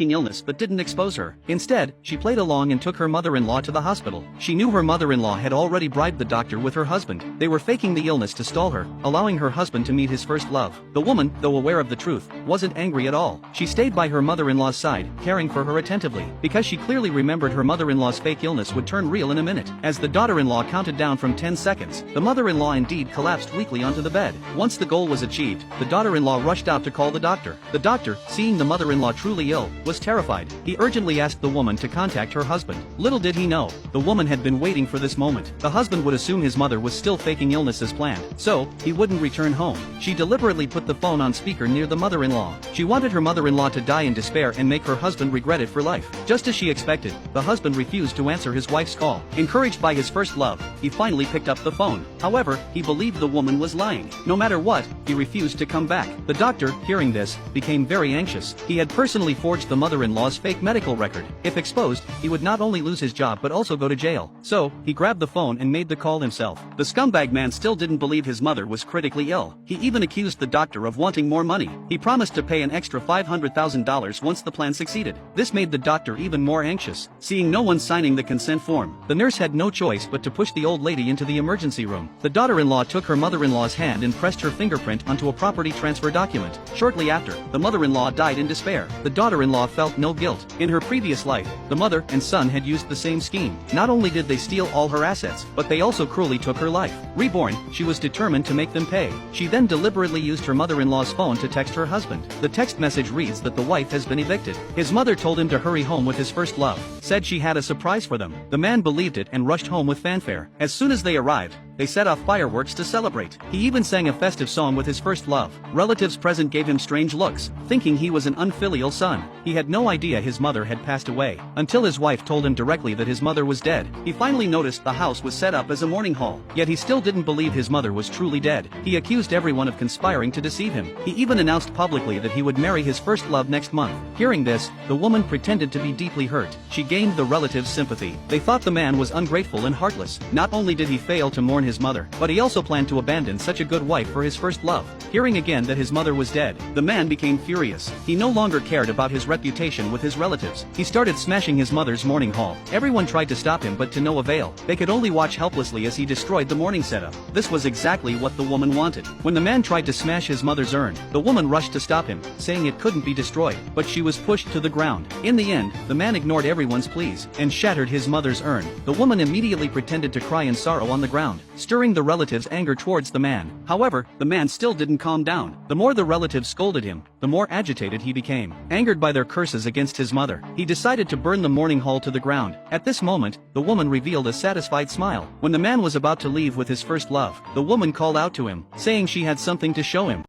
illness but didn't expose her. Instead, she played along and took her mother-in-law to the hospital. She knew her mother-in-law had already bribed the doctor with her husband. They were faking the illness to stall her, allowing her husband to meet his first love. The woman, though aware of the truth, wasn't angry at all. She stayed by her mother-in-law's side, caring for her attentively, because she clearly remembered her mother-in-law's fake illness would turn real in a minute. As the daughter-in-law counted down from 10 seconds, the mother-in-law indeed collapsed weakly onto the bed. Once the goal was achieved, the daughter-in-law rushed out to call the doctor. The doctor, seeing the mother-in-law truly ill, was terrified. He urgently asked the woman to contact her husband. Little did he know, the woman had been waiting for this moment. The husband would assume his mother was still faking illness as planned, so he wouldn't return home. She deliberately put the phone on speaker near the mother-in-law. She wanted her mother-in-law to die in despair and make her husband regret it for life. Just as she expected, the husband refused to answer his wife's call. Encouraged by his first love, he finally picked up the phone. However, he believed the woman was lying. No matter what, he refused to come back. The doctor, hearing this, became very anxious. He had personally forged the mother-in-law's fake medical record. If exposed, he would not only lose his job but also go to jail. So, he grabbed the phone and made the call himself. The scumbag man still didn't believe his mother was critically ill. He even accused the doctor of wanting more money. He promised to pay an extra $500,000 once the plan succeeded. This made the doctor even more anxious. Seeing no one signing the consent form, the nurse had no choice but to push the old lady into the emergency room. The daughter-in-law took her mother-in-law's hand and pressed her fingerprint onto a property transfer document. Shortly after, the mother-in-law died in despair. The daughter-in-law felt no guilt. In her previous life, the mother and son had used the same scheme. Not only did they steal all her assets, but they also cruelly took her life. Reborn, she was determined to make them pay. She then deliberately used her mother-in-law's phone to text her husband. The text message reads that the wife has been evicted. His mother told him to hurry home with his first love, said she had a surprise for them. The man believed it and rushed home with fanfare. As soon as they arrived, they set off fireworks to celebrate. He even sang a festive song with his first love. Relatives present gave him strange looks, thinking he was an unfilial son. He had no idea his mother had passed away, until his wife told him directly that his mother was dead. He finally noticed the house was set up as a mourning hall, yet he still didn't believe his mother was truly dead. He accused everyone of conspiring to deceive him. He even announced publicly that he would marry his first love next month. Hearing this, the woman pretended to be deeply hurt. She gained the relatives' sympathy. They thought the man was ungrateful and heartless. Not only did he fail to mourn his mother, but he also planned to abandon such a good wife for his first love. Hearing again that his mother was dead, the man became furious. He no longer cared about his reputation with his relatives. He started smashing his mother's mourning hall. Everyone tried to stop him but to no avail. They could only watch helplessly as he destroyed the mourning setup. This was exactly what the woman wanted. When the man tried to smash his mother's urn, the woman rushed to stop him, saying it couldn't be destroyed, but she was pushed to the ground. In the end, the man ignored everyone's pleas and shattered his mother's urn. The woman immediately pretended to cry in sorrow on the ground, stirring the relatives' anger towards the man. However, the man still didn't calm down. The more the relatives scolded him, the more agitated he became. Angered by their curses against his mother, he decided to burn the mourning hall to the ground. At this moment, the woman revealed a satisfied smile. When the man was about to leave with his first love, the woman called out to him, saying she had something to show him.